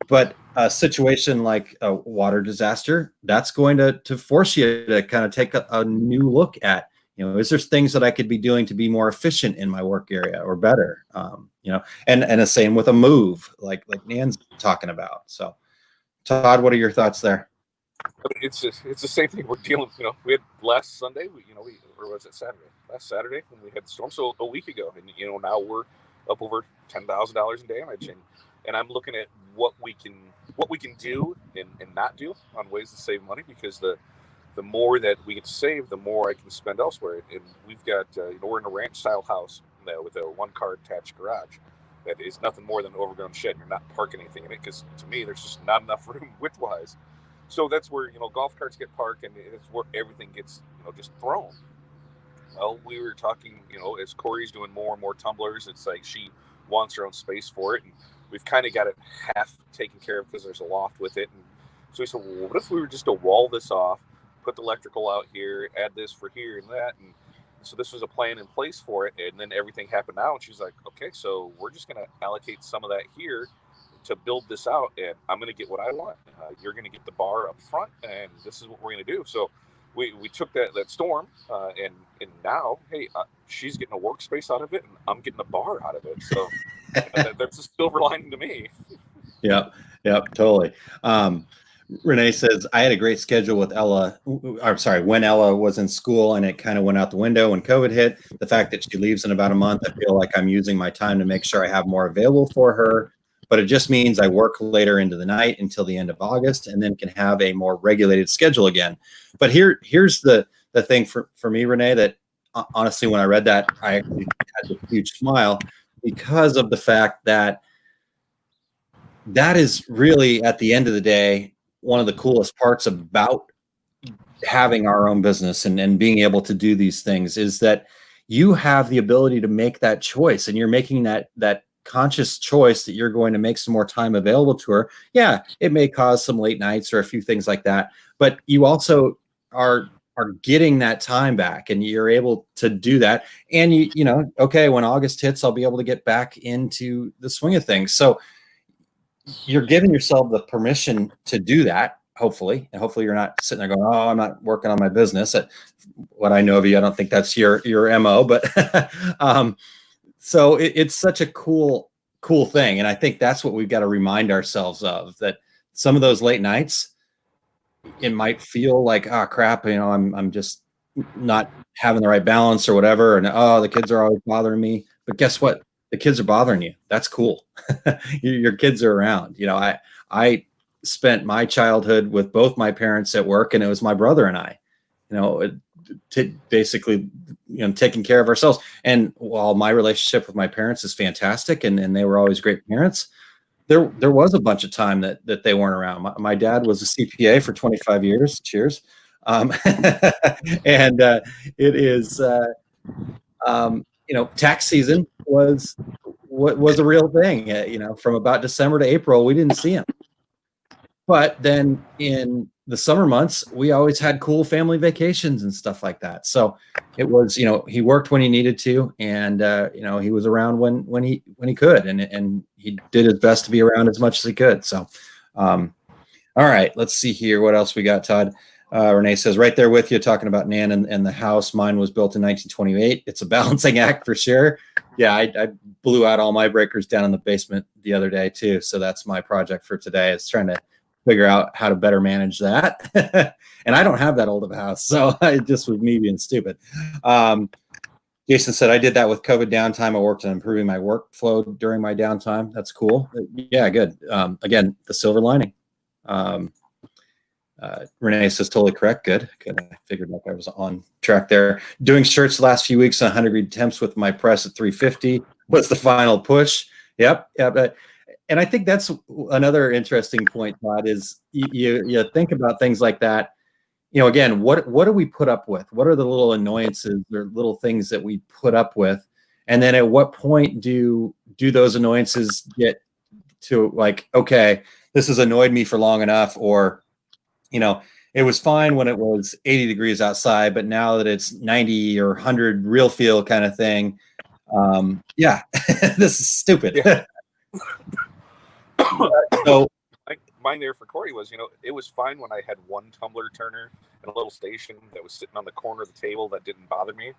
Speaker 3: But a situation like a water disaster, that's going to force you to kind of take a new look at, you know, is there things that I could be doing to be more efficient in my work area or better? You know, and the same with a move like Nan's talking about. So, Todd, what are your thoughts there?
Speaker 4: I mean, it's the same thing we're dealing with. You know, we had last Sunday, or was it Saturday? Last Saturday when we had the storm. So a week ago, and you know, now we're up over $10,000 in damage, and I'm looking at what we can do and not do on ways to save money, because the more that we get to save, the more I can spend elsewhere. And we've got you know, we're in a ranch style house now with a 1-car attached garage that is nothing more than an overgrown shed. You're not parking anything in it because, to me, there's just not enough room width-wise. So that's where, you know, golf carts get parked, and it's where everything gets, you know, just thrown. Well, we were talking, you know, as Corey's doing more and more tumblers, it's like she wants her own space for it, and we've kind of got it half taken care of because there's a loft with it. And so we said, well, what if we were just to wall this off, put the electrical out here, add this for here and that? And so this was a plan in place for it, and then everything happened now, and she's like, okay, so we're just going to allocate some of that here to build this out, and I'm going to get what I want. You're going to get the bar up front, and this is what we're going to do. So we took that storm, and now, hey, she's getting a workspace out of it, and I'm getting a bar out of it. So that's a silver lining to me. Yep,
Speaker 3: totally. Renee says, I had a great schedule with Ella. I'm sorry, when Ella was in school, and it kind of went out the window when COVID hit. The fact that she leaves in about a month, I feel like I'm using my time to make sure I have more available for her. but it just means I work later into the night until the end of August, and then can have a more regulated schedule again. But here's the thing for me, Renee, that honestly, when I read that, I actually had a huge smile, because of the fact that is really, at the end of the day, one of the coolest parts about having our own business and being able to do these things, is that you have the ability to make that choice, and you're making that conscious choice that you're going to make some more time available to her. Yeah, it may cause some late nights or a few things like that, but you also are getting that time back, and you're able to do that. And you know, okay, when August hits, I'll be able to get back into the swing of things. So you're giving yourself the permission to do that, hopefully. And hopefully you're not sitting there going, oh, I'm not working on my business. What I know of you, I don't think that's your MO, but so it's such a cool thing. And I think that's what we've got to remind ourselves of, that some of those late nights, it might feel like, oh crap, you know, I'm just not having the right balance or whatever. And oh, the kids are always bothering me. But guess what? The kids are bothering you. That's cool. Your kids are around. You know, I spent my childhood with both my parents at work, and it was my brother and I, you know, basically, you know, taking care of ourselves. And while my relationship with my parents is fantastic, and they were always great parents, there was a bunch of time that they weren't around. My dad was a CPA for 25 years. Cheers. And it is, you know, tax season was a real thing. You know, from about December to April, we didn't see him. But then in the summer months, we always had cool family vacations and stuff like that. So it was, you know, he worked when he needed to, and you know, he was around when he could, and he did his best to be around as much as he could. So, all right, let's see here. What else we got, Todd? Renee says, right there with you, talking about Nan and the house. Mine was built in 1928. It's a balancing act for sure. Yeah, I blew out all my breakers down in the basement the other day too. So that's my project for today, is trying to figure out how to better manage that. And I don't have that old of a house, so it just was me being stupid. Jason said, I did that with COVID downtime. I worked on improving my workflow during my downtime. That's cool. Yeah, good. Again, the silver lining. Renee says, totally correct. Good. I figured like I was on track there. Doing shirts the last few weeks on 100-degree temps with my press at 350 was the final push. Yep. And I think that's another interesting point, Todd, is you think about things like that. You know, again, what do we put up with? What are the little annoyances or little things that we put up with? And then at what point do those annoyances get to like, okay, this has annoyed me for long enough, or, you know, it was fine when it was 80 degrees outside, but now that it's 90 or 100 real feel kind of thing, yeah, this is stupid. Yeah. So
Speaker 4: mine there for Corey was, you know, it was fine when I had one tumbler turner and a little station that was sitting on the corner of the table that didn't bother me.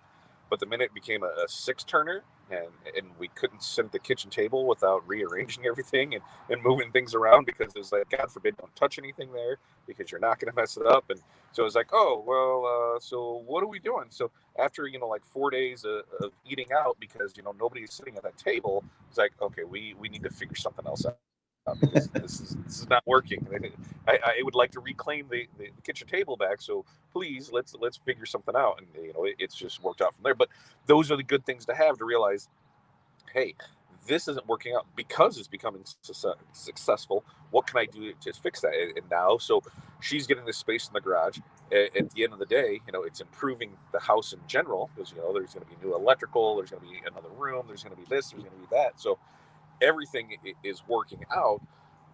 Speaker 4: But the minute it became a 6-turner and we couldn't sit at the kitchen table without rearranging everything and moving things around, because there's like, God forbid, don't touch anything there because you're not going to mess it up. And so it was like, oh, well, so what are we doing? So after, you know, like 4 days of eating out because, you know, nobody's sitting at that table, it's like, okay, we need to figure something else out. Because this is not working. I would like to reclaim the kitchen table back. So please, let's figure something out. And you know, it's just worked out from there. But those are the good things to have, to realize, hey, this isn't working out because it's becoming successful. What can I do to fix that? And now, so she's getting this space in the garage. At the end of the day, you know, it's improving the house in general, because, you know, there's going to be new electrical, there's going to be another room, there's going to be this, there's going to be that. So everything is working out,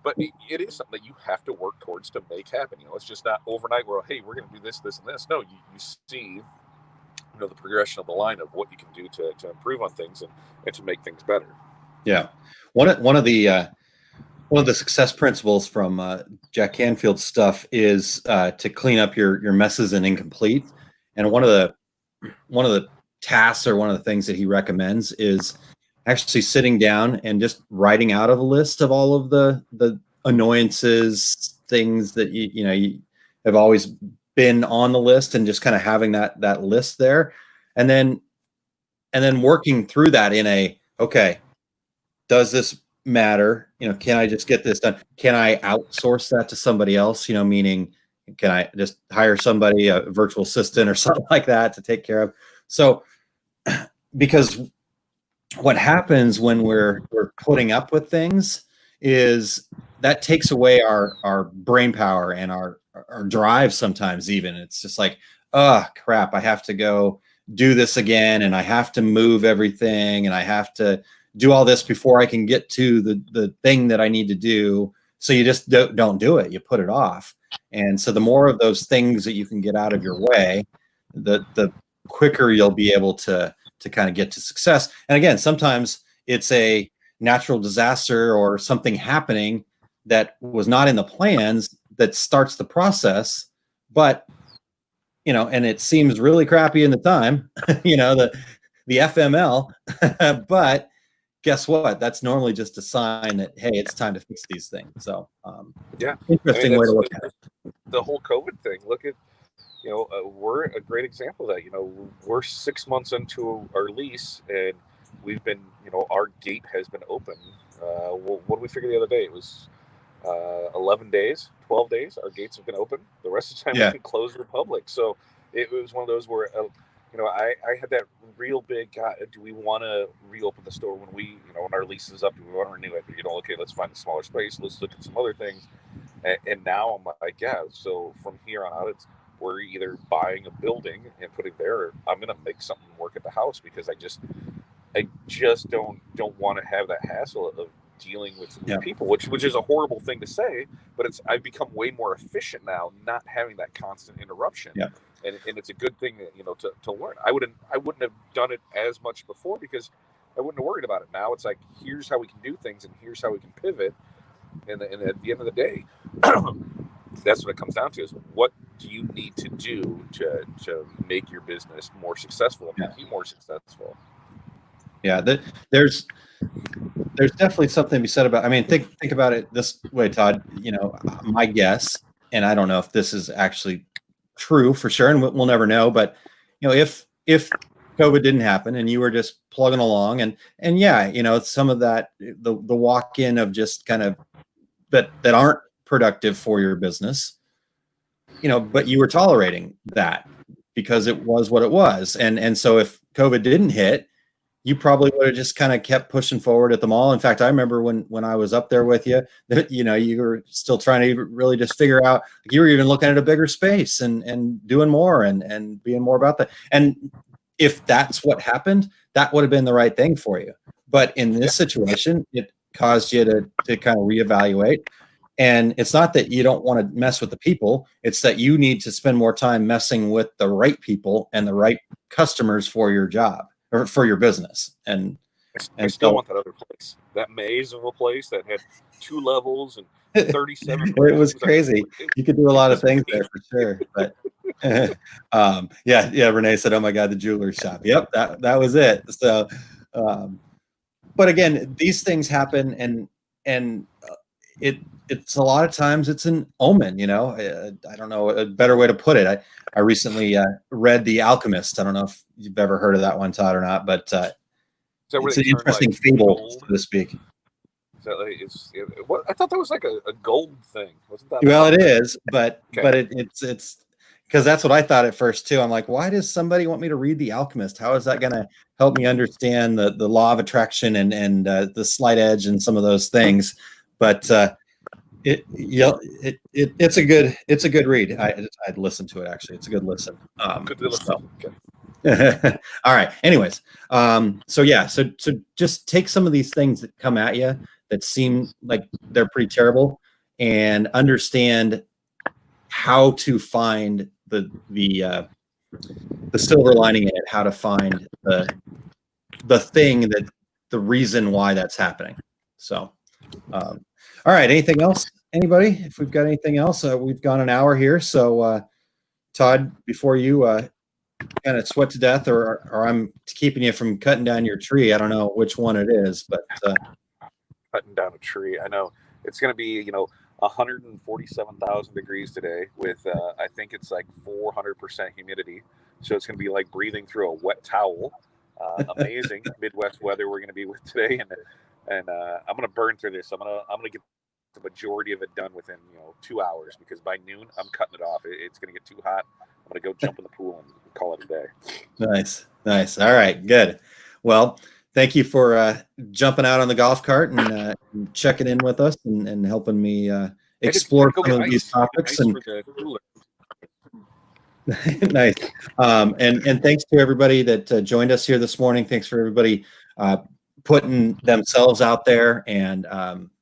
Speaker 4: but it is something that you have to work towards to make happen. You know, it's just not overnight where, hey, we're going to do this, this, and this. No, you see, you know, the progression of the line of what you can do to improve on things and to make things better. Yeah.
Speaker 3: One of the success principles from Jack Canfield's stuff is to clean up your messes and incomplete. And one of the tasks, or one of the things that he recommends, is actually sitting down and just writing out of a list of all of the annoyances, things that you have always been on the list, and just kind of having that list there, and then working through that in a, okay, does this matter, can I just get this done? Can I outsource that to somebody else? Meaning, can I just hire somebody, a virtual assistant or something like that to take care of? So, because what happens when we're putting up with things is that takes away our brain power and our drive sometimes even. It's just like, oh, crap, I have to go do this again, and I have to move everything, and I have to do all this before I can get to the thing that I need to do. So you just don't do it. You put it off. And so the more of those things that you can get out of your way, the quicker you'll be able to kind of get to success. And again, sometimes it's a natural disaster or something happening that was not in the plans that starts the process, but and it seems really crappy in the time, the FML, but guess what? That's normally just a sign that, hey, it's time to fix these things. So interesting way to look at it.
Speaker 4: The whole COVID thing. Look at, we're a great example of that. We're 6 months into our lease, and we've been, our gate has been open. What did we figure the other day? It was 11 days, 12 days. Our gates have been open. The rest of the time we've been closed to the public. So it was one of those where, I had that real big, do we want to reopen the store when when our lease is up? Do we want to renew it? Okay, let's find a smaller space. Let's look at some other things. And now I'm like, so from here on out, we're either buying a building and putting there, or I'm going to make something work at the house, because I just don't want to have that hassle of dealing with people, which is a horrible thing to say, but I've become way more efficient now, not having that constant interruption. And it's a good thing, to learn. I wouldn't have done it as much before, because I wouldn't have worried about it. Now it's like, here's how we can do things, and here's how we can pivot. And at the end of the day, that's what it comes down to: is what do you need to do to make your business more successful and make you more successful?
Speaker 3: Yeah, there's definitely something to be said about. I mean, think about it this way, Todd. My guess, and I don't know if this is actually true for sure, and we'll never know. But if COVID didn't happen and you were just plugging along, and some of that, the walk-in of just kind of that aren't productive for your business, but you were tolerating that because it was what it was, and so if COVID didn't hit, you probably would have just kind of kept pushing forward at the mall. In fact, I remember when I was up there with you, that you were still trying to really just figure out, like, you were even looking at a bigger space and doing more and being more about that. And if that's what happened, that would have been the right thing for you. But in this situation, it caused you to kind of reevaluate. And it's not that you don't want to mess with the people, it's that you need to spend more time messing with the right people and the right customers for your job or for your business. And
Speaker 4: I still want that other place, that maze of a place that had 2 levels and 37.
Speaker 3: It was crazy. You could do a lot of things there for sure. But Renee said, "Oh my God, the jeweler shop." Yep, that was it. So, but again, these things happen, and it's a lot of times it's an omen. I don't know a better way to put it. I recently read The Alchemist. I don't know if you've ever heard of that one, Todd, or not, but it's an interesting fable, so to speak.
Speaker 4: I thought that was like a gold thing, wasn't that?
Speaker 3: Well, it is, but it's because that's what I thought at first too. I'm like, why does somebody want me to read The Alchemist? How is that going to help me understand the law of attraction and the slight edge and some of those things? But it's a good read. I'd listen to it, actually. It's a good listen.
Speaker 4: Good to listen.
Speaker 3: Okay. All right. Anyways, so just take some of these things that come at you that seem like they're pretty terrible, and understand how to find the silver lining in it, how to find the thing that the reason why that's happening. So, all right. Anything else? Anybody? If we've got anything else, we've gone an hour here. So, Todd, before you kind of sweat to death, or I'm keeping you from cutting down your tree, I don't know which one it is, but
Speaker 4: cutting down a tree. I know it's going to be 147,000 degrees today with I think it's like 400% humidity. So it's going to be like breathing through a wet towel. Amazing Midwest weather we're going to be with today, and and I'm gonna burn through this. I'm gonna get the majority of it done within 2 hours, because by noon I'm cutting it off. It's gonna get too hot. I'm gonna go jump in the pool and call it a day.
Speaker 3: Nice. All right, good. Well, thank you for jumping out on the golf cart and checking in with us and helping me explore some of these topics. And nice. And thanks to everybody that joined us here this morning. Thanks for everybody putting themselves out there and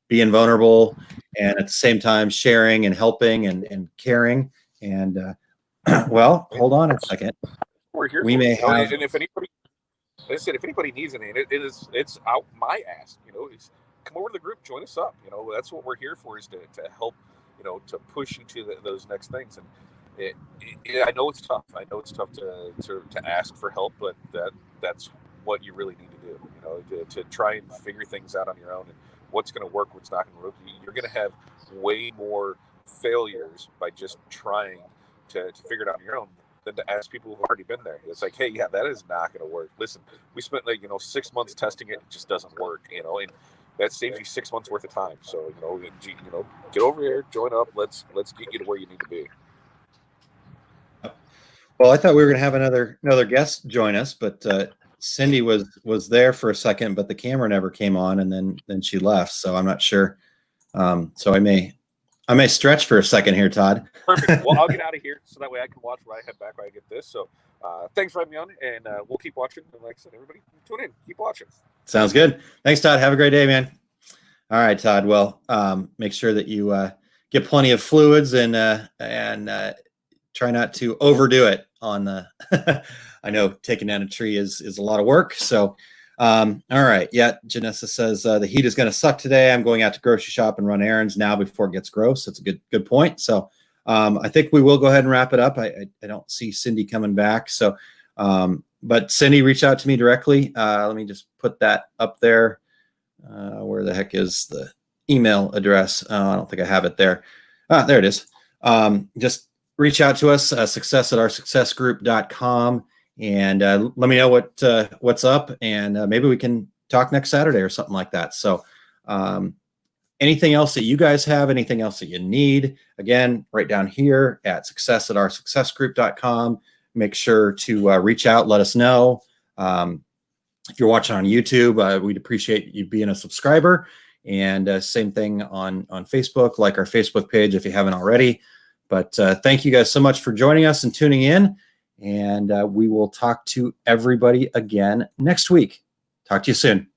Speaker 3: being vulnerable, and at the same time sharing and helping and caring. And well, hold on a second.
Speaker 4: We're here.
Speaker 3: We may have.
Speaker 4: And if anybody, like I said, if anybody needs anything, it's out my ass. It's come over to the group, join us up. That's what we're here for, is to help. To push you to those next things. And I know it's tough. I know it's tough to ask for help, but that's what you really need to do. To try and figure things out on your own, and what's going to work, what's not going to work. You're going to have way more failures by just trying to figure it out on your own than to ask people who've already been there. It's like, hey, yeah, that is not going to work. Listen, we spent 6 months testing it. It just doesn't work. And that saves you 6 months worth of time. So get over here, join up. Let's get you to where you need to be.
Speaker 3: Well, I thought we were going to have another guest join us, but Cindy was there for a second, but the camera never came on, and then she left. So I'm not sure. So I may stretch for a second here, Todd.
Speaker 4: Perfect. Well, I'll get out of here so that way I can watch when I head back when I get this. So thanks for having me on, and we'll keep watching. And like I said, everybody, tune in, keep watching.
Speaker 3: Sounds good. Thanks, Todd. Have a great day, man. All right, Todd. Well, make sure that you get plenty of fluids and try not to overdo it on the. I know taking down a tree is a lot of work. So, all right. Yeah, Janessa says the heat is going to suck today. I'm going out to grocery shop and run errands now before it gets gross. That's a good point. So, I think we will go ahead and wrap it up. I don't see Cindy coming back. So, but Cindy reached out to me directly. Let me just put that up there. Where the heck is the email address? I don't think I have it there. There it is. Just reach out to us, success@oursuccessgroup.com, and let me know what's up, and maybe we can talk next Saturday or something like that. So anything else that you guys have, anything else that you need, again, right down here at success@oursuccessgroup.com. Make sure to reach out, let us know. If you're watching on YouTube, we'd appreciate you being a subscriber. And same thing on Facebook, like our Facebook page if you haven't already. But thank you guys so much for joining us and tuning in. And we will talk to everybody again next week. Talk to you soon.